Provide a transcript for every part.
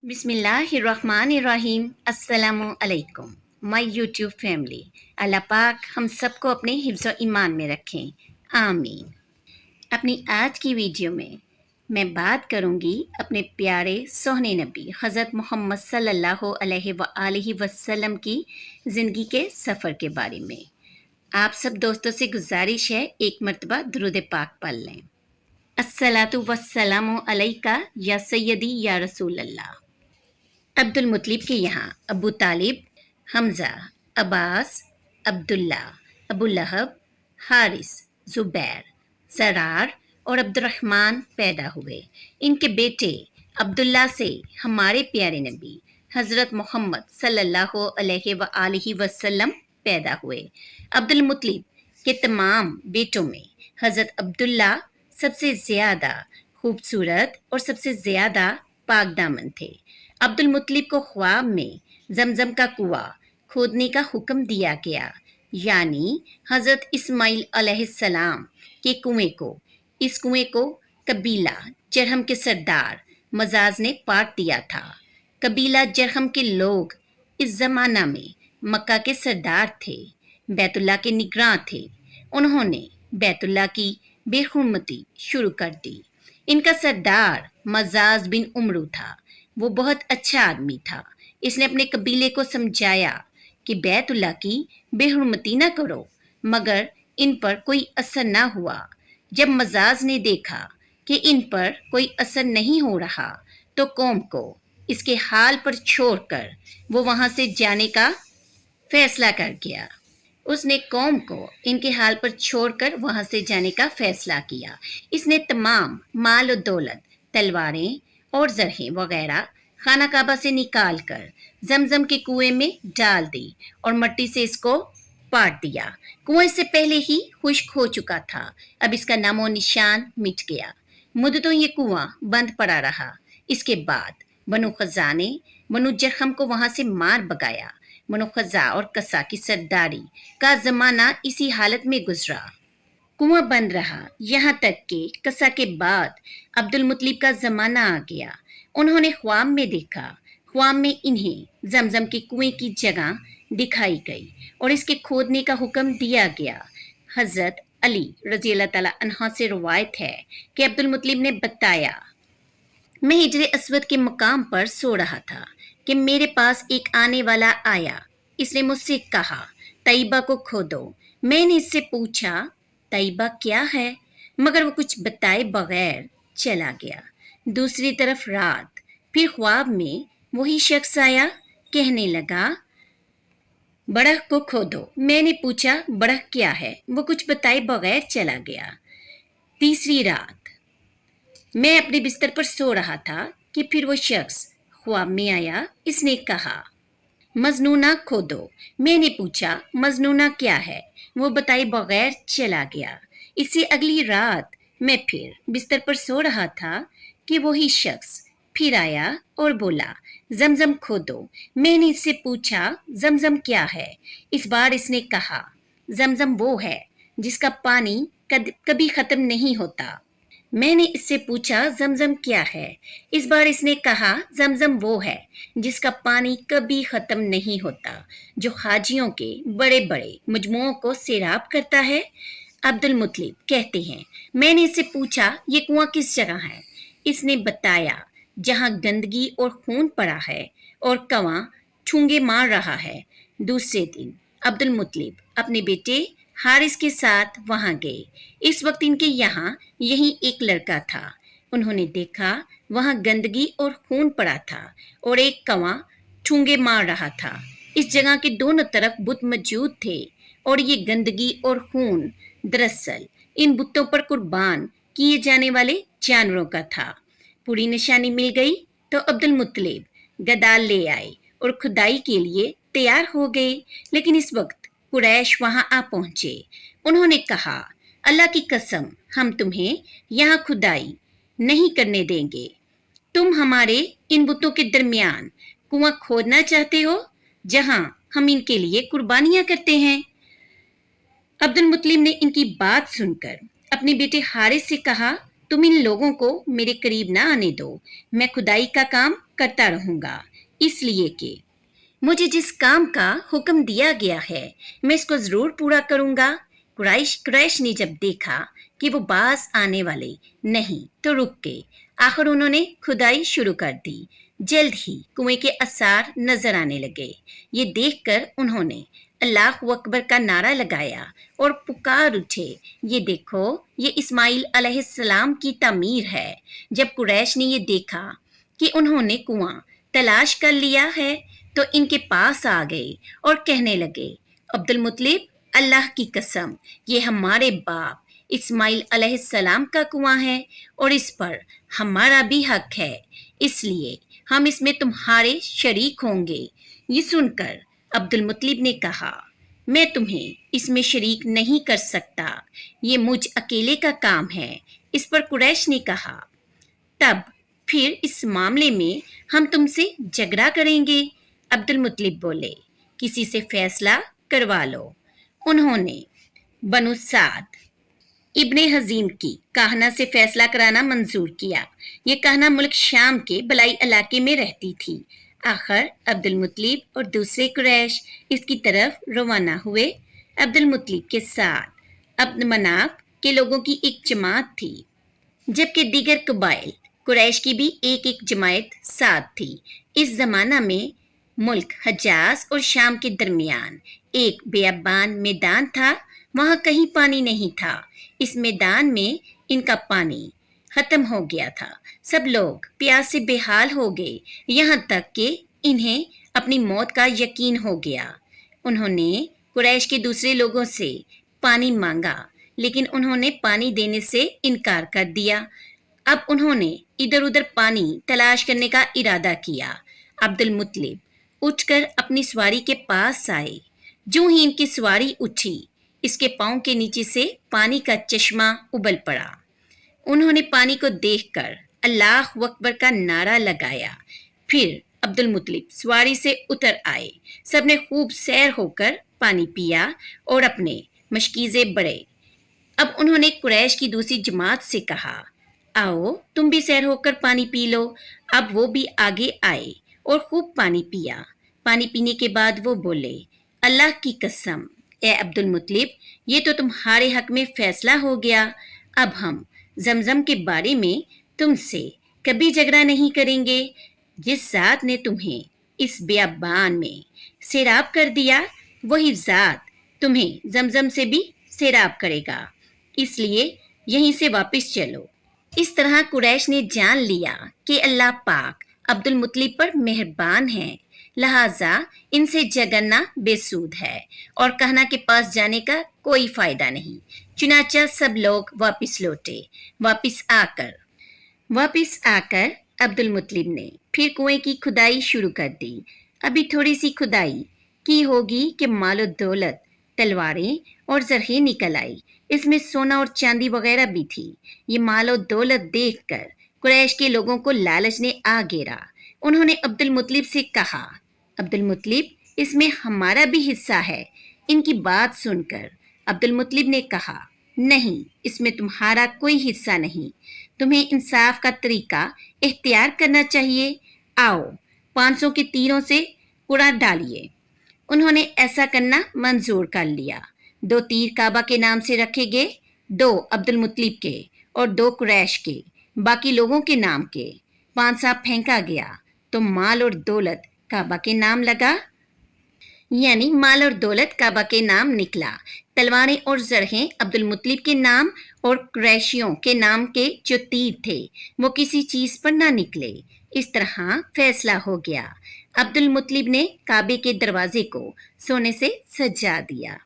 बिस्मिल्लाहिर्रहमानिर्रहीम। अस्सलामु अलैकुम माय यूट्यूब फैमिली। अल्लाह पाक हम सबको अपने हिफ्ज़ व ईमान में रखें, आमीन। अपनी आज की वीडियो में मैं बात करूंगी अपने प्यारे सोहने नबी हज़रत मोहम्मद सल्लल्लाहु अलैहि वसल्लम की ज़िंदगी के सफ़र के बारे में। आप सब दोस्तों से गुजारिश है, एक मरतबा दुरूद पाक पढ़ लें। अस्सलातु वस्सलामु अलैका या सय्यदी या रसूल अल्लाह। अब्दुल मुत्तलिब के यहाँ अबू तालिब, हमज़ा, अब्बास, अब्दुल्ला, अबू लहब, हारिस, ज़ुबैर, ज़रार और अब्दुर्रहमान पैदा हुए। इनके बेटे अब्दुल्ला से हमारे प्यारे नबी हज़रत मोहम्मद सल्लल्लाहु अलैहि वसल्लम पैदा हुए। अब्दुल मुत्तलिब के तमाम बेटों में हज़रत अब्दुल्ला सबसे ज़्यादा खूबसूरत और सबसे ज़्यादा पाकदामन थे। अब्दुल मुत्तलिब को ख्वाब में जमजम का कुआं खोदने का हुक्म दिया गया, यानी हज़रत इस्माइल अलैहिस्सलाम के कुएं को। इस कुएं को कबीला जरहम के सरदार मजाज ने पाट दिया था। कबीला जरहम के लोग इस ज़माना में मक्का के सरदार थे, बैतुल्ला के निगरां थे। उन्होंने बैतुल्ला की बेहुरमती शुरू कर दी। इनका सरदार मजाज बिन उमरू था। वो बहुत अच्छा आदमी था। इसने अपने कबीले को समझाया कि बैतुल्ला की बेहुरमती न करो, मगर इन पर कोई असर ना हुआ। जब मजाज ने देखा कि इन पर कोई असर नहीं हो रहा, तो कौम को इसके हाल पर छोड़कर वो वहां से जाने का फैसला कर गया। उसने कौम को इनके हाल पर छोड़कर वहां से जाने का फैसला किया। इसने तमाम माल और दौलत, तलवारें और ज़रहें वगैरह खाना काबा से निकाल कर जमजम के कुएं में डाल दी और मिट्टी से इसको पाट दिया। कुएं से पहले ही खुश्क हो चुका था, अब इसका नामो निशान मिट गया। मुद्दतों ये कुआं बंद पड़ा रहा। इसके बाद बनु खज़ा ने बनु जरहम को वहां से मार भगाया। बनु खज़ा और कसा की सरदारी का जमाना इसी हालत में गुजरा। कुआं बंद रहा, यहाँ तक कि कसा के बाद अब्दुल मुत्तलिब का जमाना आ गया। उन्होंने ख्वाब में देखा। ख्वाब में इन्हें जमजम के कुएं की जगह दिखाई गई और इसके खोदने का हुक्म दिया गया। हज़रत अली रज़ी अल्लाह तआला अन्हा से रवायत है कि अब्दुल मुत्तलिब ने बताया, मैं हिजरे अस्वद के मकाम पर सो रहा था कि मेरे पास एक आने वाला आया। इसने मुझसे कहा, तैयबा को खोदो। मैंने इससे पूछा, तैयबा क्या है? मगर वो कुछ बताए बगैर चला गया। दूसरी तरफ रात, फिर ख्वाब में वही शख्स आया, कहने लगा, बड़ख को खोदो। मैंने पूछा, बड़ख क्या है? वो कुछ बताए बगैर चला गया। तीसरी रात, मैं अपने बिस्तर पर सो रहा था कि फिर वो शख्स ख्वाब में आया। इसने कहा, मजनूना खोदो। मैंने पूछा, मजनूना क्या है? वो बताए बगैर चला गया। इससे अगली रात मैं फिर बिस्तर पर सो रहा था कि वही शख्स फिर आया और बोला, जमजम खोदो। मैंने इससे पूछा, जमजम क्या है? इस बार इसने कहा, जमजम वो है जिसका पानी कभी खत्म नहीं होता। मैंने इससे पूछा, जमजम क्या है? इस बार इसने कहा, जमजम वो है जिसका पानी कभी खत्म नहीं होता, जो हाजियों के बड़े बड़े मजमुओं को सैराब करता है। अब्दुल मुत्तलिब कहते हैं, मैंने इससे पूछा, ये कुआं किस जगह है? इसने बताया, जहां गंदगी और खून पड़ा है और कौवा ठूंगे मार रहा है। दूसरे दिन अब्दुल मुत्तलिब अपने बेटे हारिस के साथ वहां गए। इस वक्त इनके यहाँ यही एक लड़का था। उन्होंने देखा वहां गंदगी और खून पड़ा था और एक कौवा ठूंगे मार रहा था। इस जगह के दोनों तरफ बुत मौजूद थे और ये गंदगी और खून दरअसल इन बुतों पर कुर्बान किए जाने वाले जानवरों का था। पूरी निशानी मिल गई तो अब्दुल मुत्तलिब गदाल ले आए और खुदाई के लिए तैयार हो गए। लेकिन इस वक्त कुरैश वहां आ पहुंचे। उन्होंने कहा, अल्लाह की कसम, हम तुम्हें यहाँ खुदाई नहीं करने देंगे। तुम हमारे इन बुतों के दरमियान कुआं खोदना चाहते हो जहां हम इनके लिए कुर्बानियां करते हैं। अब्दुल मुत्तलिब ने इनकी बात सुनकर अपने बेटे हारिस से कहा, तुम इन लोगों को मेरे करीब ना आने दो। मैं खुदाई का काम करता रहूँगा, इसलिए कि मुझे जिस काम का हुक्म दिया गया है मैं इसको ज़रूर पूरा करूँगा। कुरैश ने जब देखा कि वो बाज आने वाले नहीं तो रुक गए। आखिर उन्होंने खुदाई शुरू कर दी। जल्द ही कुएं के आसार नजर आने लगे। ये देखकर उन्होंने अल्लाह अकबर का नारा लगाया और पुकार उठे, ये देखो, ये इस्माइल अलैहिस्सलाम की तामीर है। जब कुरैश ने ये देखा कि उन्होंने कुआं तलाश कर लिया है तो इनके पास आ गए और कहने लगे, अब्दुल मुत्तलिब, अल्लाह की कसम, ये हमारे बाप इस्माइल अलैहिस्सलाम का कुआं है और इस पर हमारा भी हक है, इसलिए हम इसमें तुम्हारे शरीक होंगे। ये सुनकर अब्दुल मुत्तलिब ने कहा, मैं तुम्हें इसमें शरीक नहीं कर सकता, ये मुझ अकेले का काम है। इस पर कुरैश ने कहा, तब फिर इस मामले में हम तुमसे झगड़ा करेंगे। अब्दुल मुत्तलिब बोले, किसी से फैसला करवा लो। उन्होंने बनु साद इब्ने हजीम की कहना से फैसला कराना मंजूर किया। ये कहना मुल्क शाम के बलाई इलाके में रहती थी। आखिर अब्दुल मुत्तलिब और दूसरे कुरैश इसकी तरफ रवाना हुए। अब्दुल मुत्तलिब के साथ अब्द मनाफ के लोगों की एक जमात थी, जबकि दीगर कबाइल कुरैश की भी एक एक जमात साथ थी। इस जमाना में मुल्क हजाज और शाम के दरमियान एक बेअबान मैदान था। वहां कहीं पानी नहीं था। इस मैदान में इनका पानी खत्म हो गया था। सब लोग प्यास से बेहाल हो गए, यहाँ तक कि इन्हें अपनी मौत का यकीन हो गया। उन्होंने कुरैश के दूसरे लोगों से पानी मांगा, लेकिन उन्होंने पानी देने से इनकार कर दिया। अब उन्होंने इधर उधर पानी तलाश करने का इरादा किया। अब्दुल मुत्तलिब उठकर अपनी सवारी के पास आए। जो ही इनकी सवारी उठी, इसके पांव के नीचे से पानी का चश्मा उबल पड़ा। उन्होंने पानी को देखकर अल्लाह अकबर का नारा लगाया। फिर अब्दुल मुत्तलिब सवारी से उतर आए। सबने खूब सैर होकर पानी पिया और अपने मशकीज़े बढ़े। अब उन्होंने कुरैश की दूसरी जमात से कहा, आओ तुम भी सैर होकर पानी पी लो। अब वो भी आगे आए और खूब पानी पिया। पानी पीने के बाद वो बोले, अल्लाह की कसम, ए अब्दुल मुत्तलिब, ये तो तुम्हारे हक में फैसला हो गया। अब हम जमजम के बारे में तुमसे कभी झगड़ा नहीं करेंगे। जिस ज़ात ने तुम्हें इस बियाबान में सैराब कर दिया, वही ज़ात तुम्हें जमजम से भी सैराब करेगा, इसलिए यहीं से वापस चलो। इस तरह कुरैश ने जान लिया कि अल्लाह पाक अब्दुल मुत्तलिब पर मेहरबान है, लिहाजा इनसे झगड़ना बेसूद है और कहना के पास जाने का कोई फायदा नहीं। चुनाचा सब लोग वापस लौटे। वापस आकर अब्दुल मुत्तलिब ने फिर कुएं की खुदाई शुरू कर दी। अभी थोड़ी सी खुदाई की होगी कि मालो दौलत, तलवारें और जरखें निकल आई। इसमें सोना और चांदी वगैरह भी थी। ये मालो दौलत देखकर कुरैश के लोगों को लालच ने आ घेरा। उन्होंने अब्दुल मुत्तलिब से कहा, अब्दुल मुत्तलिब, इसमें हमारा भी हिस्सा है। इनकी बात सुनकर अब्दुल मुत्तलिब ने कहा, नहीं, इसमें तुम्हारा कोई हिस्सा नहीं। तुम्हें इंसाफ का तरीका इख्तियार करना चाहिए। आओ 500 के तीरों से उड़ा डालिए। उन्होंने ऐसा करना मंजूर कर लिया। 2 तीर काबा के नाम से रखे गए, 2 अब्दुल मुत्तलिब के और 2 कुरैश के, बाकी लोगों के नाम के। 5 सांप फेंका गया तो माल और दौलत काबा के नाम लगा, यानी माल और दौलत काबा के नाम निकला। तलवारें और जरहें अब्दुल मुत्तलिब के नाम और कुरैशियों के नाम के जो तीर थे वो किसी चीज पर ना निकले। इस तरह फैसला हो गया। अब्दुल मुत्तलिब ने काबे के दरवाजे को सोने से सजा दिया।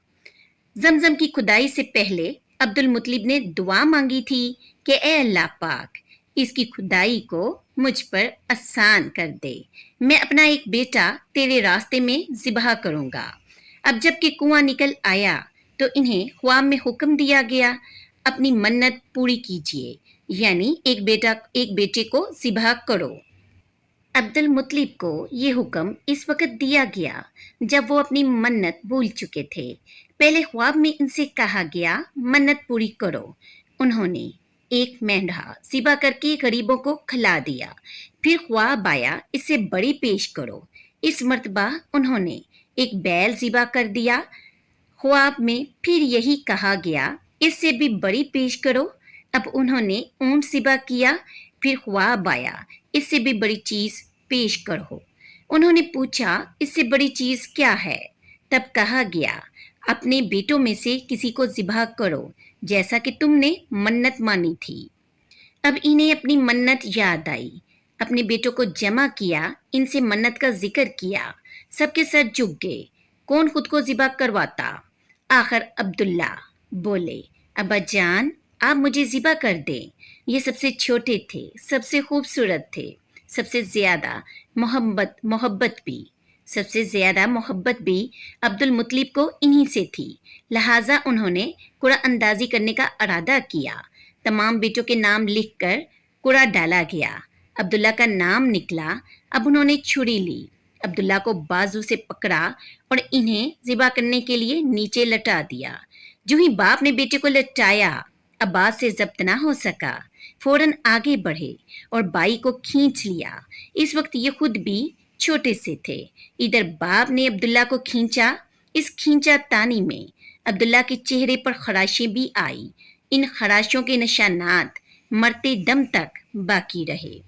जमजम की खुदाई से पहले अब्दुल मुत्तलिब ने दुआ मांगी थी कि ए अल्लाह पाक, इसकी खुदाई को मुझ पर आसान कर दे। मैं अपना एक बेटा तेरे रास्ते में ज़िबह करूँगा। अब जबकि कुआं निकल आया तो इन्हें ख्वाब में हुक्म दिया गया, अपनी मन्नत पूरी कीजिए, यानी एक बेटे को ज़िबह करो। अब्दुल मुत्तलिब को ये हुक्म इस वक्त दिया गया जब वो अपनी मन्नत भूल चुके थे। पहले ख्वाब में इनसे कहा गया, मन्नत पूरी करो। उन्होंने एक मेंढा ज़िबा करके गरीबों को खिला दिया। फिर ख्वाब आया, इससे बड़ी पेश करो। इस मर्तबा उन्होंने एक बैल ज़िबा कर दिया। ख्वाब में फिर यही कहा गया, इससे भी बड़ी पेश करो। अब उन्होंने ऊंट ज़िबा किया। फिर ख्वाब आया, इससे भी बड़ी चीज़ पेश करो। उन्होंने पूछा, इससे बड़ी चीज़ क्या है? तब कहा गया, अपने बेटों में से किसी को ज़िबा करो, जैसा कि तुमने मन्नत मानी थी। अब इन्हें अपनी मन्नत याद आई। अपने बेटों को जमा किया, इनसे मन्नत का जिक्र किया। सबके सर झुक गए। कौन खुद को ज़िबा करवाता? आखिर अब्दुल्ला बोले, अब्बा जान, आप मुझे ज़िबा कर दें। ये सबसे छोटे थे, सबसे खूबसूरत थे, सबसे ज़्यादा मोहब्बत भी सबसे ज़्यादा मोहब्बत भी अब्दुल मुत्तलिब को इन्हीं से थी। लिहाजा उन्होंने कुरा अंदाजी करने का इरादा किया। तमाम बेटों के नाम लिखकर कुरा डाला गया। अब्दुल्ला का नाम निकला। अब उन्होंने छुरी ली, अब्दुल्ला को बाजू से पकड़ा और इन्हें ज़िबा करने के लिए नीचे लटा दिया। जो ही बाप ने बेटे को लटाया, अब्बास से जब्त ना हो सका। फौरन आगे बढ़े और बाई को खींच लिया। इस वक्त ये खुद भी छोटे से थे। इधर बाप ने अब्दुल्ला को खींचा। इस खींचा तानी में अब्दुल्ला के चेहरे पर खराशें भी आई। इन खराशों के निशानात मरते दम तक बाकी रहे।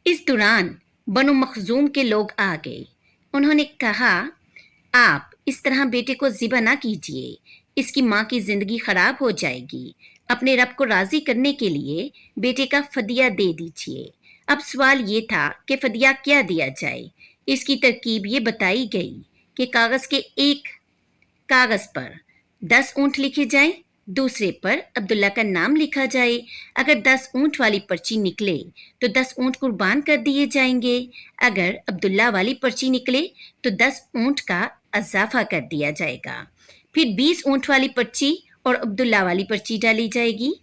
इस दौरान बनु मखजूम के लोग आ गए। उन्होंने कहा, आप इस तरह बेटे को ज़िबा ना कीजिए, इसकी माँ की जिंदगी खराब हो जाएगी। अपने रब को राजी करने के लिए बेटे का फदिया दे दीजिए। अब सवाल ये था कि फदिया क्या दिया जाए। इसकी तरकीब ये बताई गई कि कागज के एक कागज पर 10 ऊंट लिखे जाएं, दूसरे पर अब्दुल्ला का नाम लिखा जाए। अगर 10 ऊंट वाली पर्ची निकले तो 10 ऊंट कुर्बान कर दिए जाएंगे। अगर अब्दुल्ला वाली पर्ची निकले तो 10 ऊंट का इजाफा कर दिया जाएगा। फिर 20 ऊंट वाली पर्ची और अब्दुल्ला वाली पर्ची डाली जाएगी।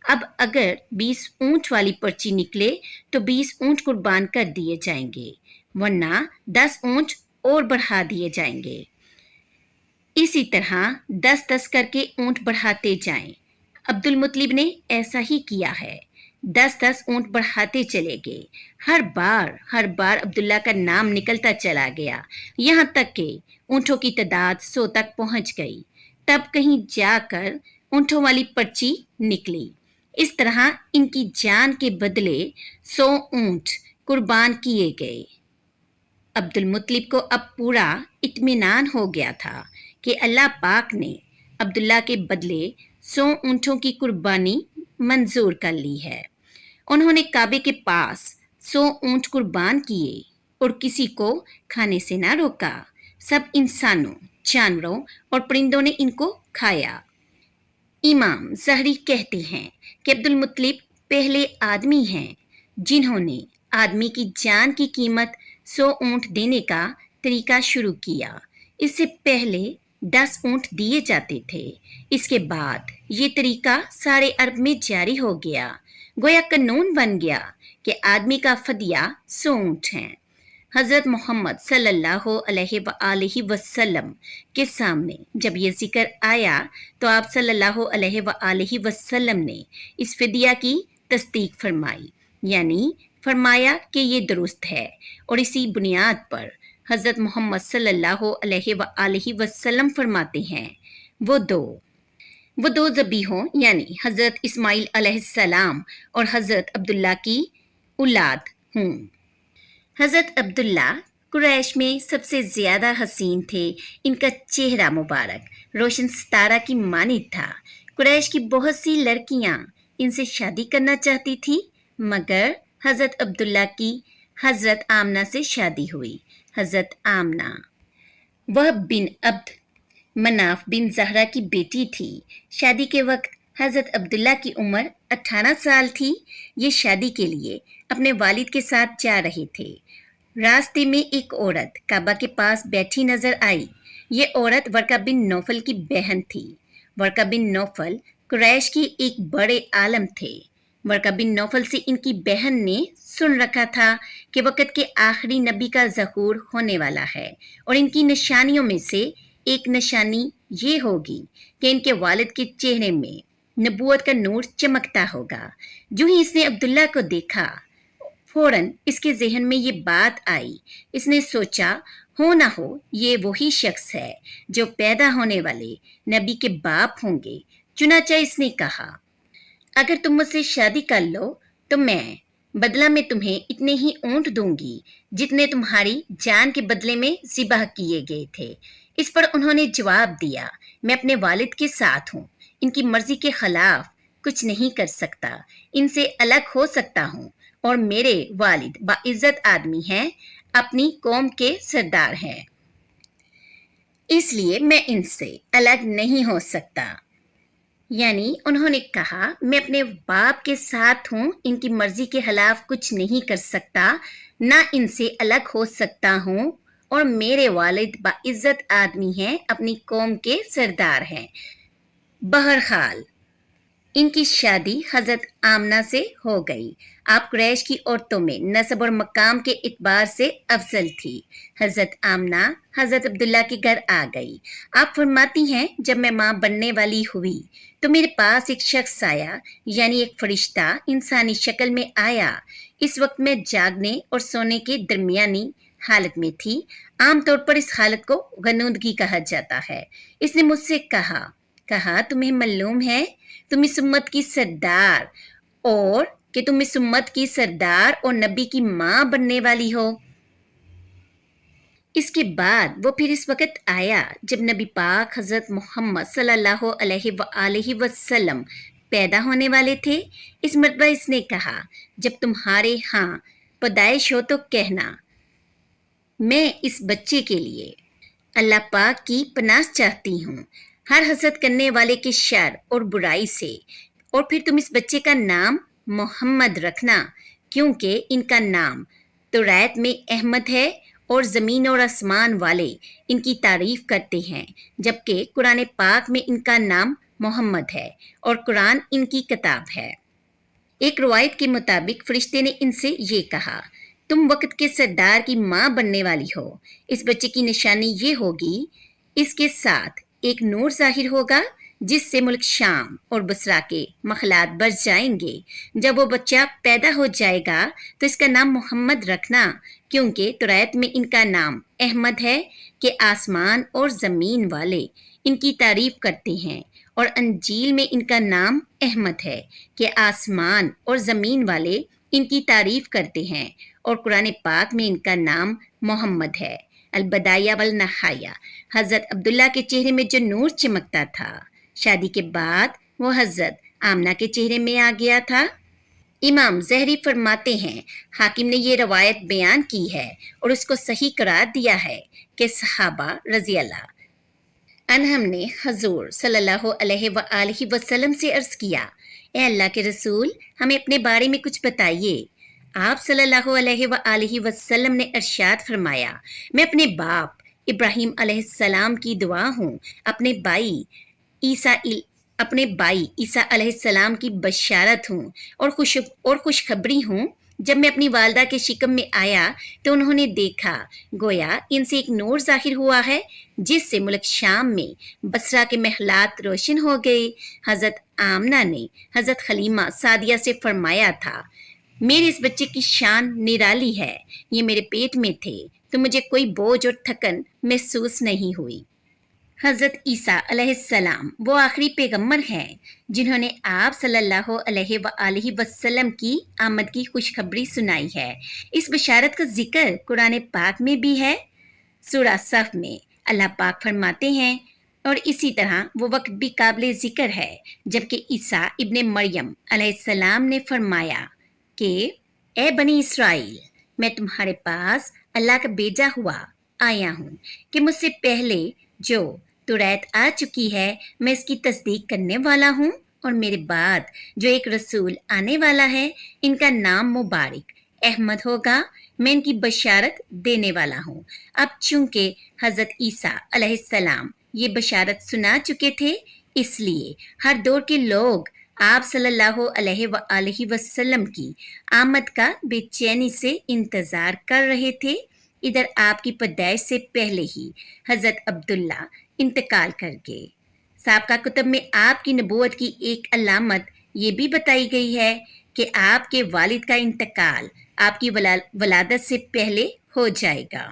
अब अगर 20 ऊंट वाली पर्ची निकले तो 20 ऊंट कुर्बान कर दिए जाएंगे, वरना 10 ऊंट और बढ़ा दिए जाएंगे। इसी तरह 10-10 करके ऊंट बढ़ाते जाएं। अब्दुल मुत्तलिब ने ऐसा ही किया है। 10-10 ऊंट बढ़ाते चले गए। हर बार अब्दुल्ला का नाम निकलता चला गया, यहाँ तक कि ऊंटों की तादाद 100 तक पहुंच गई। तब कहीं जाकर ऊंटों वाली पर्ची निकली। इस तरह इनकी जान के बदले 100 ऊंट कुर्बान किए गए। अब्दुल मुत्तलिब को अब पूरा इत्मीनान हो गया था कि अल्लाह पाक ने अब्दुल्ला के बदले 100 ऊंटों की कुर्बानी मंजूर कर ली है। उन्होंने काबे के पास 100 ऊंट कुर्बान किए और किसी को खाने से ना रोका। सब इंसानों, जानवरों और परिंदों ने इनको खाया। इमाम ज़हरी कहते हैं कि अब्दुल मुत्तलिब पहले आदमी हैं जिन्होंने आदमी की जान की कीमत 100 ऊंट देने का तरीका शुरू किया। इससे पहले 10 ऊंट दिए जाते थे। इसके बाद ये तरीका सारे अरब में जारी हो गया। गोया कानून बन गया कि आदमी का फदिया 100 ऊंट है। हज़रत मोहम्मद सल्लल्लाहु अलैहि वसल्लम के सामने जब ये जिक्र आया तो आप सल्लल्लाहु अलैहि वसल्लम ने इस फिदिया की तस्दीक फरमाई, यानी फरमाया कि ये दुरुस्त है। और इसी बुनियाद पर हज़रत मोहम्मद सल्लल्लाहु अलैहि वसल्लम फरमाते हैं, वो दो ज़बीहों यानी हज़रत इस्माइल अलैहिस्सलाम और हज़रत अब्दुल्ला की औलाद हूँ। हज़रत अब्दुल्ला कुरैश में सबसे ज़्यादा हसीन थे। इनका चेहरा मुबारक रोशन सितारा की मानिद था। कुरैश की बहुत सी लड़कियां इनसे शादी करना चाहती थी, मगर हज़रत अब्दुल्ला की हज़रत आमना से शादी हुई। हज़रत आमना वह बिन अब्द मनाफ बिन ज़हरा की बेटी थी। शादी के वक्त हज़रत अब्दुल्ला की उम्र 18 साल थी। ये शादी के लिए अपने वालिद के साथ जा रहे थे। रास्ते में एक औरत काबा के पास बैठी नजर आई। ये औरत वर्का बिन नौफल की बहन थी। वर्का बिन नौफल कुरैश की एक बड़े आलम थे। वर्का बिन नौफल से इनकी बहन ने सुन रखा था कि वक़्त के आखिरी नबी का ज़हूर होने वाला है और इनकी निशानियों में से एक निशानी ये होगी कि इनके वालिद के चेहरे में नबूवत का नूर चमकता होगा। जो ही इसने अब्दुल्ला को देखा, फौरन इसके जहन में ये बात आई। इसने सोचा हो ना हो ये वही शख्स है जो पैदा होने वाले नबी के बाप होंगे। चुनाचा इसने कहा, अगर तुम मुझसे शादी कर लो तो मैं बदला में तुम्हें इतने ही ऊंट दूंगी जितने तुम्हारी जान के बदले में ज़िबह किए गए थे। इस पर उन्होंने जवाब दिया, मैं अपने वालिद के साथ हूँ, इनकी मर्जी के खिलाफ कुछ नहीं कर सकता, इनसे अलग हो सकता हूँ और मेरे वालिद बाइज्जत आदमी हैं, अपनी कौम के सरदार हैं, इसलिए मैं इनसे अलग नहीं हो सकता। यानी उन्होंने कहा, मैं अपने बाप के साथ हूँ, इनकी मर्जी के खिलाफ कुछ नहीं कर सकता, ना इनसे अलग हो सकता हूँ और मेरे वालिद बाइज्जत आदमी हैं, अपनी कौम के सरदार हैं। बहरहाल इनकी शादी हजरत आमना से हो गई। आप कुरैश की औरतों में नस्ब और मकाम के इतबार से अफजल थी। हजरत आमना हजरत अब्दुल्ला के घर आ गई। आप फरमाती हैं, जब मैं माँ बनने वाली हुई तो मेरे पास एक शख्स आया, यानी एक फरिश्ता इंसानी शक्ल में आया। इस वक्त मैं जागने और सोने के दरमियानी हालत में थी। आमतौर पर इस हालत को गनूदगी कहा जाता है। इसने मुझसे कहा तुम्हें मालूम है तुम इस उम्मत की सरदार और नबी की माँ बनने वाली हो। इसके बाद वो फिर इस वक्त आया जब नबी पाक हजरत मोहम्मद सल्लल्लाहु अलैहि वसल्लम पैदा होने वाले थे। इस मरतबा इसने कहा, जब तुम्हारे यहाँ पैदाइश हो तो कहना, मैं इस बच्चे के लिए अल्लाह पाक की पनाह चाहती हूँ हर हसद करने वाले के शर और बुराई से। और फिर तुम इस बच्चे का नाम मोहम्मद रखना, क्योंकि इनका नाम तौरात में अहमद है और ज़मीन और आसमान वाले इनकी तारीफ करते हैं, जबकि कुरान पाक में इनका नाम मोहम्मद है और कुरान इनकी किताब है। एक रवायत के मुताबिक फरिश्ते ने इनसे ये कहा, तुम वक्त के सरदार की माँ बनने वाली हो। इस बच्चे की निशानी ये होगी, इसके साथ एक नूर ज़ाहिर होगा जिससे मुल्क शाम और बसरा के मखलात बढ़ जाएंगे। जब वो बच्चा पैदा हो जाएगा तो इसका नाम मोहम्मद रखना, क्योंकि तौरात में इनका नाम अहमद है कि आसमान और ज़मीन वाले इनकी तारीफ करते हैं, और अंजील में इनका नाम अहमद है कि आसमान और ज़मीन वाले इनकी तारीफ करते हैं, और कुरान पाक में इनका नाम मोहम्मद है। अलबदाया वल नहाया, हज़रत अब्दुल्ला के चेहरे में जो नूर चमकता था, शादी के बाद वो हज़रत आमना के चेहरे में आ गया था। इमाम ज़हरी फरमाते हैं, हाकिम ने ये रवायत बयान की है और उसको सही करार दिया है कि सहाबा रज़ी अल्लाह अन्हम ने हजूर सल्लल्लाहु अलैहि वसल्लम से अर्ज़ किया, ए अल्लाह के रसूल, हमें अपने बारे में कुछ बताइए। आप सल्लल्लाहु अलैहि वसल्लम ने इरशाद फरमाया, मैं अपने बाप इब्राहीम अलैहिस्सलाम की दुआ हूँ, अपने भाई ईसा अलैहिस्सलाम की बशारत हूँ और खुशखबरी हूँ। जब मैं अपनी वालदा के शिकम में आया तो उन्होंने देखा, गोया इनसे एक नूर जाहिर हुआ है जिससे मुल्क शाम में बसरा के महलात रोशन हो गए। हज़रत आमना ने हज़रत खलीमा सादिया से फरमाया था, मेरे इस बच्चे की शान निराली है, ये मेरे पेट में थे तो मुझे कोई बोझ और थकन महसूस नहीं हुई। हज़रत ईसा अलैहिस्सलाम वो आखिरी पैगम्बर हैं जिन्होंने आप सल्लल्लाहु अलैहि वसल्लम की आमद की खुशखबरी सुनाई है। इस बशारत का जिक्र कुरान पाक में भी है। सूरा सफ में अल्लाह पाक फरमाते हैं, और इसी तरह वो वक्त भी काबिल जिक्र है जबकि ईसा इब्ने मरियम अलैहिस्सलाम ने फरमाया कि ए बनी इसराइल, मैं तुम्हारे पास अल्लाह का भेजा हुआ आया हूँ कि मुझसे पहले जो तौरात आ चुकी है मैं इसकी तस्दीक करने वाला हूँ, और मेरे बाद जो एक रसूल आने वाला है इनका नाम मुबारक अहमद होगा, मैं इनकी बशारत देने वाला हूँ। अब चूंकि हज़रत ईसा अलैहिस्सलाम ये बशारत सुना चुके थे, इसलिए हर दौर के लोग आप सल्लल्लाहु अलैहि वसल्लम की आमद का बेचैनी से इंतज़ार कर रहे थे। इधर आपकी पैदाइश से पहले ही हज़रत अब्दुल्ला इंतकाल कर गए। साबका कुतब में आपकी नबूवत की एक अलामत ये भी बताई गई है کہ آپ کے والد کا انتقال آپ کی ولادت سے پہلے ہو جائے گا۔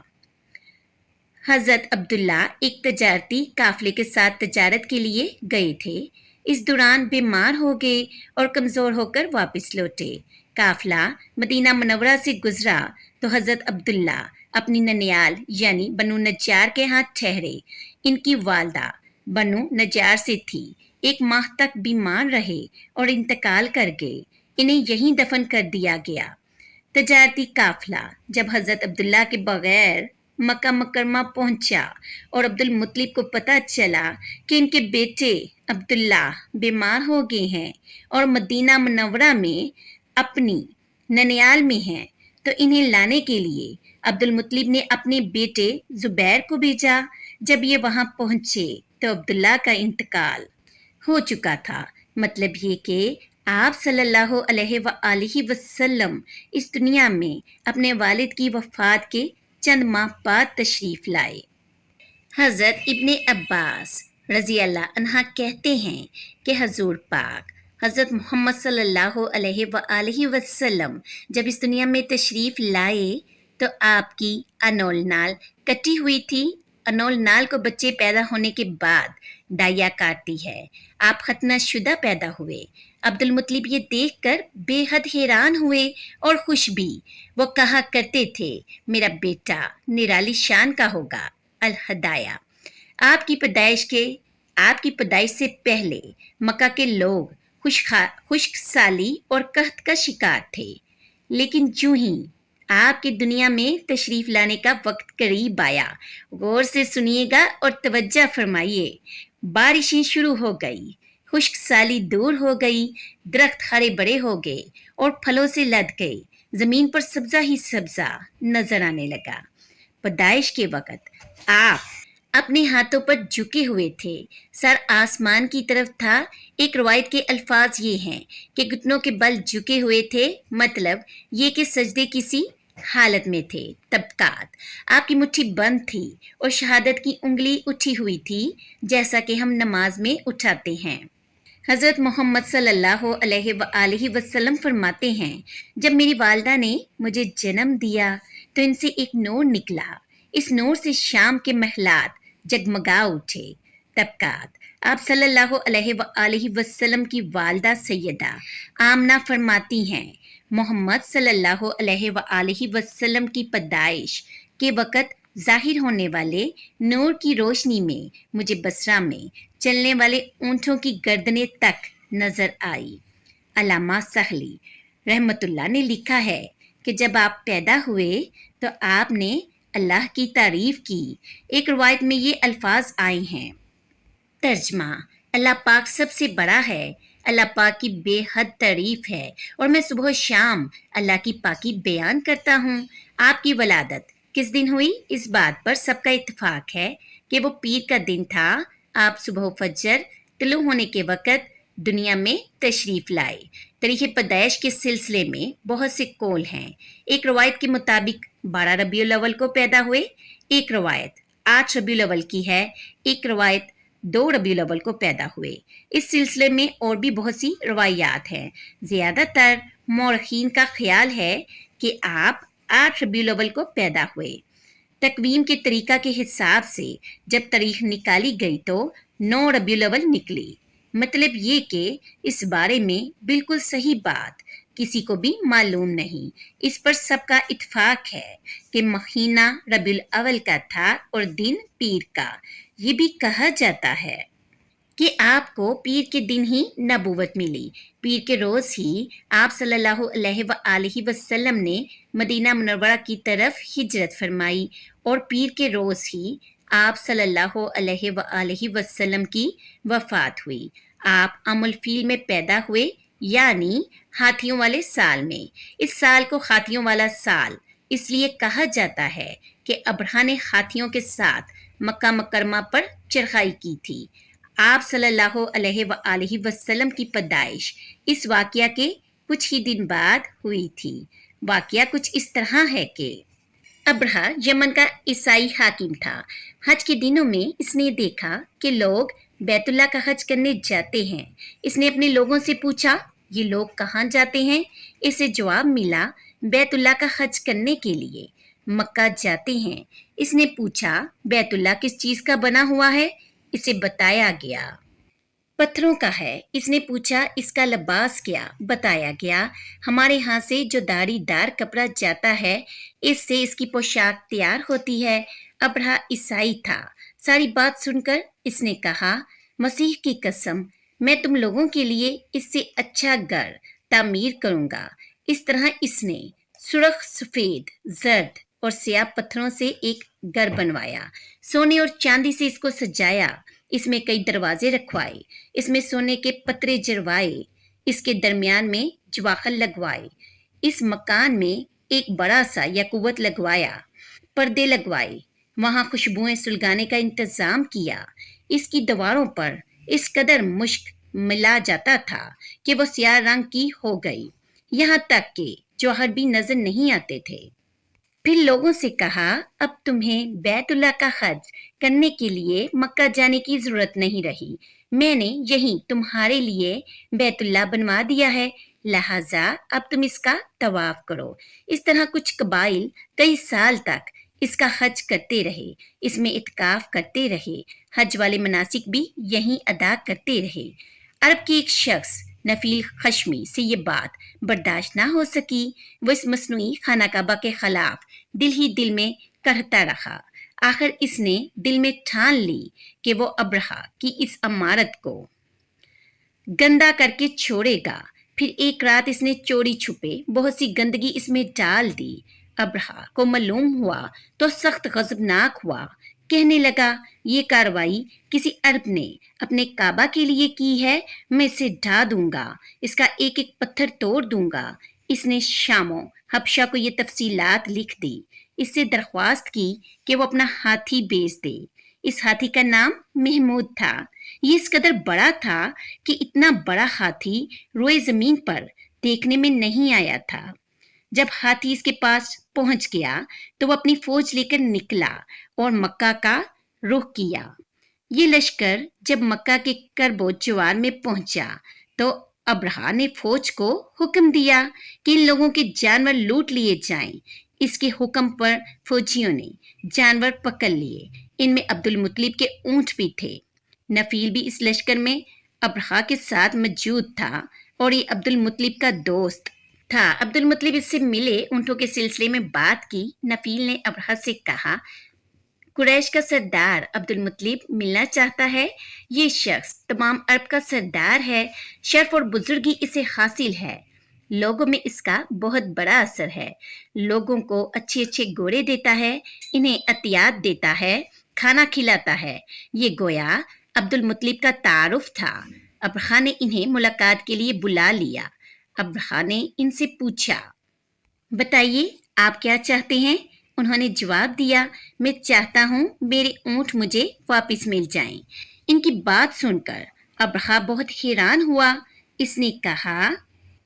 حضرت عبداللہ ایک تجارتی قافلے کے ساتھ تجارت کے لیے گئے تھے۔ اس دوران بیمار ہو گئے اور کمزور ہو کر واپس لوٹے۔ قافلہ مدینہ منورہ سے گزرا تو حضرت عبداللہ اپنی ننیال یعنی بنو نجار کے ہاں ٹھہرے۔ ان کی والدہ بنو نجار سے تھی، 1 ماہ تک بیمار رہے اور انتقال کر گئے۔ انہیں یہیں دفن کر دیا گیا۔ تجارتی قافلہ جب حضرت عبداللہ کے بغیر مکہ مکرمہ پہنچا اور عبد المطلب کو پتہ چلا کہ ان کے بیٹے عبداللہ بیمار ہو گئے ہیں اور مدینہ منورہ میں اپنی ننیال میں ہیں، تو انہیں لانے کے لیے عبد المطلب نے اپنے بیٹے زبیر کو بھیجا۔ جب یہ وہاں پہنچے تو عبداللہ کا انتقال ہو چکا تھا۔ مطلب یہ کہ آپ صلی اللہ علیہ وآلہ وسلم اس دنیا میں اپنے والد کی وفات کے چند ماہ بعد تشریف لائے۔ حضرت ابن عباس رضی اللہ عنہ کہتے ہیں کہ حضور پاک حضرت محمد صلی اللہ علیہ وآلہ وسلم جب اس دنیا میں تشریف لائے تو آپ کی انول نال کٹی ہوئی تھی۔ انول نال کو بچے پیدا ہونے کے بعد ڈائیا کاٹتی ہے۔ آپ ختنہ شدہ پیدا ہوئے۔ عبد المطلب یہ دیکھ کر بے حد حیران ہوئے اور خوش بھی۔ وہ کہا کرتے تھے میرا بیٹا نرالی شان کا ہوگا۔ الہدایہ آپ کی پیدائش سے پہلے مکہ کے لوگ خشک سالی اور قحط کا شکار تھے، لیکن جوں ہی آپ کی دنیا میں تشریف لانے کا وقت قریب آیا، غور سے سنیے گا اور توجہ فرمائیے، بارشیں شروع ہو گئی، خشک سالی دور ہو گئی، درخت ہرے بڑے ہو گئے اور پھلوں سے لد گئے، زمین پر سبزہ ہی سبزہ نظر آنے لگا۔ پیدائش کے وقت آپ اپنے ہاتھوں پر جھکے ہوئے تھے، سر آسمان کی طرف تھا۔ ایک روایت کے الفاظ یہ ہیں کہ گھٹنوں کے بل جھکے ہوئے تھے، مطلب یہ کہ سجدے کسی حالت میں تھے۔ طبقات آپ کی مٹھی بند تھی اور شہادت کی انگلی اٹھی ہوئی تھی، جیسا کہ ہم نماز میں اٹھاتے ہیں۔ حضرت محمد صلی اللہ علیہ وآلہ وسلم فرماتے ہیں جب میری والدہ نے مجھے جنم دیا تو ان سے ایک نور نکلا، اس نور سے شام کے محلات جگمگا اٹھے۔ طبقات آپ صلی اللہ علیہ وآلہ وسلم کی والدہ سیدہ آمنہ فرماتی ہیں محمد صلی اللہ علیہ وآلہ وسلم کی پیدائش کے وقت ظاہر ہونے والے نور کی روشنی میں مجھے بصرہ میں چلنے والے اونٹوں کی گردنیں تک نظر آئی۔ علامہ سہلی رحمت اللہ نے لکھا ہے کہ جب آپ پیدا ہوئے تو آپ نے اللہ کی تعریف کی۔ ایک روایت میں یہ الفاظ آئے ہیں، ترجمہ اللہ پاک سب سے بڑا ہے، اللہ پاک کی بے حد تعریف ہے اور میں صبح و شام اللہ کی پاکی بیان کرتا ہوں۔ آپ کی ولادت کس دن ہوئی اس بات پر سب کا اتفاق ہے کہ وہ پیر کا دن تھا۔ آپ صبح فجر طلوع ہونے کے وقت دنیا میں تشریف لائے۔ تاریخ پیدائش کے سلسلے میں بہت سے قول ہیں۔ ایک روایت کے مطابق 12 ربیع الاول کو پیدا ہوئے، ایک روایت 8 ربیع الاول کی ہے، ایک روایت 2 ربیع الاول کو پیدا ہوئے۔ اس سلسلے میں اور بھی بہت سی روایات ہیں۔ زیادہ تر مورخین کا خیال ہے کہ آپ 8 ربیع الاول کو پیدا ہوئے۔ تقویم کے طریقہ کے حساب سے جب تاریخ نکالی گئی تو 9 ربیع الاول نکلی۔ مطلب یہ کہ اس بارے میں بالکل صحیح بات کسی کو بھی معلوم نہیں۔ اس پر سب کا اتفاق ہے کہ مہینہ ربیع الاول کا تھا اور دن پیر کا۔ یہ بھی کہا جاتا ہے کہ آپ کو پیر کے دن ہی نبوت ملی۔ پیر کے روز ہی آپ صلی اللہ علیہ وآلہ وسلم نے مدینہ منورہ کی طرف ہجرت فرمائی اور پیر کے روز ہی آپ صلی اللہ علیہ وآلہ وسلم کی وفات ہوئی۔ آپ عام الفیل میں پیدا ہوئے، یعنی ہاتھیوں والے سال میں۔ اس سال کو ہاتھیوں والا سال اس لیے کہا جاتا ہے کہ ابرہہ نے ہاتھیوں کے ساتھ مکہ مکرمہ پر چڑھائی کی تھی۔ آپ صلی اللہ علیہ وآلہ وسلم کی پیدائش اس واقعہ کے کچھ ہی دن بعد ہوئی تھی۔ واقعہ کچھ اس طرح ہے کہ ابرہہ یمن کا عیسائی حاکم تھا۔ حج کے دنوں میں اس نے دیکھا کہ لوگ بیت اللہ کا حج کرنے جاتے ہیں۔ اس نے اپنے لوگوں سے پوچھا یہ لوگ کہاں جاتے ہیں؟ اسے جواب ملا بیت اللہ کا حج کرنے کے لیے مکہ جاتے ہیں۔ اس نے پوچھا بیت اللہ کس چیز کا بنا ہوا ہے؟ اسے بتایا گیا پتھروں کا ہے۔ اس نے پوچھا اس کا لباس کیا؟ بتایا گیا ہمارے ہاں سے جو داڑھی دار کپڑا جاتا ہے اس سے اس کی پوشاک تیار ہوتی ہے۔ ابرہہ عیسائی تھا۔ ساری بات سن کر اس نے کہا مسیح کی قسم میں تم لوگوں کے لیے اس سے اچھا گھر تعمیر کروں گا۔ اس طرح اس نے سرخ، سفید، زرد اور سیاہ پتھروں سے ایک گھر بنوایا۔ سونے اور چاندی سے اس کو سجایا۔ اس میں کئی دروازے رکھوائے۔ اس میں سونے کے پترے جڑوائے۔ اس کے درمیان میں جواخل لگوائے۔ اس مکان میں ایک بڑا سا یاقوت لگوایا، پردے لگوائے، وہاں خوشبوئیں سلگانے کا انتظام کیا۔ اس کی دیواروں پر اس قدر مشک ملا جاتا تھا کہ وہ سیاہ رنگ کی ہو گئی، یہاں تک کہ جوہر بھی نظر نہیں آتے تھے۔ پھر لوگوں سے کہا اب تمہیں بیت اللہ کا حج کرنے کے لیے مکہ جانے کی ضرورت نہیں رہی۔ میں نے یہیں تمہارے لیے بیت اللہ بنوا دیا ہے، لہٰذا اب تم اس کا طواف کرو۔ اس طرح کچھ قبائل کئی سال تک اس کا حج کرتے رہے، اس میں اعتکاف کرتے رہے، حج والے مناسک بھی یہیں ادا کرتے رہے۔ عرب کی ایک شخص نفیل خشمی سے یہ بات برداشت نہ ہو سکی۔ وہ اس مصنوعی خانہ کعبہ کے خلاف دل ہی دل میں کہتا رہا۔ آخر اس نے دل میں ٹھان لی کہ وہ ابرہہ کی اس عمارت کو گندا کر کے چھوڑے گا۔ پھر ایک رات اس نے چوری چھپے بہت سی گندگی اس میں ڈال دی۔ ابرہہ کو معلوم ہوا تو سخت غضبناک ہوا، کہنے لگا یہ کارروائی کسی عرب نے اپنے کعبہ کے لیے کی ہے، میں اسے ڈھا دوں گا، اس کا ایک ایک پتھر توڑ دوں گا۔ اس نے شام و حبشہ کو یہ تفصیلات لکھ دی۔ اس سے درخواست کی کہ وہ اپنا ہاتھی بیچ دے۔ اس ہاتھی کا نام محمود تھا۔ یہ اس قدر بڑا تھا کہ اتنا بڑا ہاتھی روئے زمین پر دیکھنے میں نہیں آیا تھا۔ جب ہاتھی اس کے پاس پہنچ گیا تو وہ اپنی فوج لے کر نکلا اور مکہ کا رخ کیا۔ یہ لشکر جب مکہ کے کرب و جوار میں پہنچا تو ابرہہ نے فوج کو حکم دیا کہ ان لوگوں کے جانور لوٹ لیے جائیں۔ اس کے حکم پر فوجیوں نے جانور پکڑ لیے۔ ان میں عبد المطلب کے اونٹ بھی تھے۔ نفیل بھی اس لشکر میں ابرہہ کے ساتھ موجود تھا اور یہ عبد المطلب کا دوست تھا۔ عبد المطلب اس سے ملے، اونٹوں کے سلسلے میں بات کی۔ نفیل نے ابرہہ سے کہا قریش کا سردار عبد المطلب ملنا چاہتا ہے۔ یہ شخص تمام عرب کا سردار ہے، شرف اور بزرگی اسے حاصل ہے، لوگوں میں اس کا بہت بڑا اثر ہے، لوگوں کو اچھے اچھے گھوڑے دیتا ہے، انہیں عطیات دیتا ہے، کھانا کھلاتا ہے۔ یہ گویا عبد المطلب کا تعارف تھا۔ ابرہہ نے انہیں ملاقات کے لیے بلا لیا۔ ابرہہ نے ان سے پوچھا بتائیے آپ کیا چاہتے ہیں؟ انہوں نے جواب دیا میں چاہتا ہوں میرے اونٹ مجھے واپس مل جائیں۔ ان کی بات سن کر ابرہہ بہت حیران ہوا۔ اس نے کہا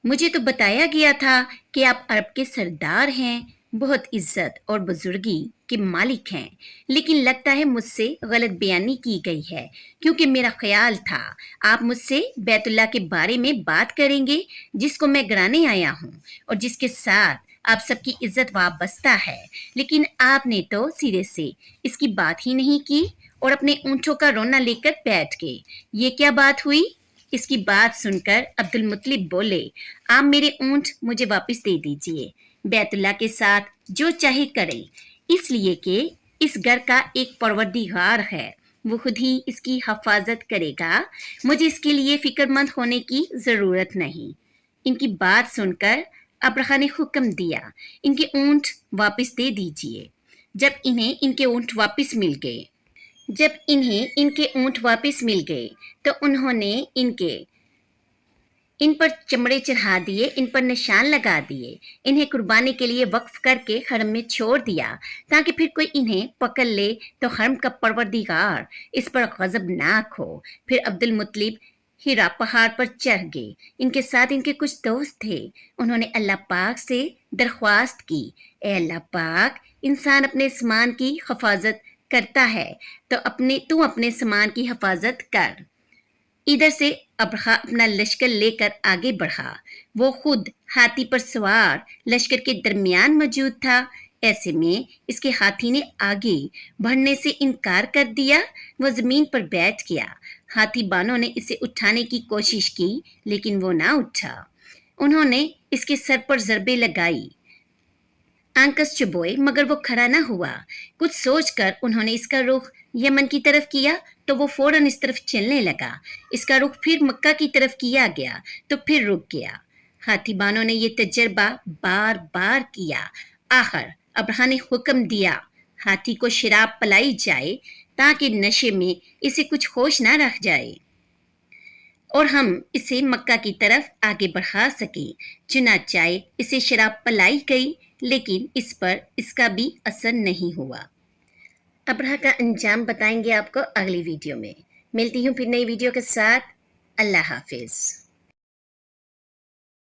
مجھے تو بتایا گیا تھا کہ آپ عرب کے سردار ہیں، بہت عزت اور بزرگی کے مالک ہیں، لیکن لگتا ہے مجھ سے غلط بیانی کی گئی ہے، کیونکہ میرا خیال تھا آپ مجھ سے بیت اللہ کے بارے میں بات کریں گے جس کو میں گرانے آیا ہوں اور جس کے ساتھ آپ سب کی عزت وابستہ ہے، لیکن آپ نے تو سرے سے اس کی بات ہی نہیں کی اور اپنے اونٹوں کا رونا لے کر بیٹھ گئے۔ یہ کیا بات ہوئی؟ اس کی بات سن کر عبد المطلب بولے آپ میرے اونٹ مجھے واپس دے دیجئے، بیت اللہ کے ساتھ جو چاہے کریں، اس لیے کہ اس گھر کا ایک پروردگار ہے، وہ خود ہی اس کی حفاظت کرے گا، مجھے اس کے لیے فکر مند ہونے کی ضرورت نہیں۔ ان کی بات سن کر ابرہہ نے حکم دیا ان کے اونٹ واپس دے دیجئے۔ جب انہیں ان کے اونٹ واپس مل گئے تو انہوں نے ان پر چمڑے چڑھا دیے، ان پر نشان لگا دیے، انہیں قربانی کے لیے وقف کر کے حرم میں چھوڑ دیا تاکہ پھر کوئی انہیں پکڑ لے تو حرم کا پروردگار اس پر غضبناک ہو۔ پھر عبد المطلب ہیرا پہاڑ پر چڑھ گئے۔ ان کے ساتھ ان کے کچھ دوست تھے۔ انہوں نے اللہ پاک سے درخواست کی اے اللہ پاک، انسان اپنے سامان کی حفاظت کرتا ہے تو اپنے سامان کی حفاظت کر۔ ادھر سے ابرہا اپنا لشکر لے کر آگے بڑھا۔ وہ خود ہاتھی پر سوار لشکر کے درمیان موجود تھا۔ ایسے میں اس کے ہاتھی نے آگے بڑھنے سے انکار کر دیا۔ وہ زمین پر بیٹھ گیا۔ ہاتھی بانوں نے اسے اٹھانے کی کوشش کی لیکن وہ نہ اٹھا۔ انہوں نے اس کے سر پر ضربیں لگائی، آنکس چبوئے، مگر وہ کھڑا نہ ہوا۔ کچھ سوچ کر انہوں نے اس کا رخ یمن کی طرف کیا تو وہ فوراً اس طرف چلنے لگا۔ اس کا رخ پھر مکہ کی طرف کیا گیا تو پھر رک گیا۔ ہاتھی بانوں نے یہ تجربہ بار بار کیا۔ آخر ابرہا نے حکم دیا ہاتھی کو شراب پلائی جائے تاکہ نشے میں اسے کچھ ہوش نہ رہ جائے اور ہم اسے مکہ کی طرف آگے بڑھا سکیں۔ چنانچہ اسے شراب پلائی گئی لیکن اس پر اس کا بھی اثر نہیں ہوا۔ ابرہا کا انجام بتائیں گے آپ کو اگلی ویڈیو میں۔ ملتی ہوں پھر نئی ویڈیو کے ساتھ۔ اللہ حافظ۔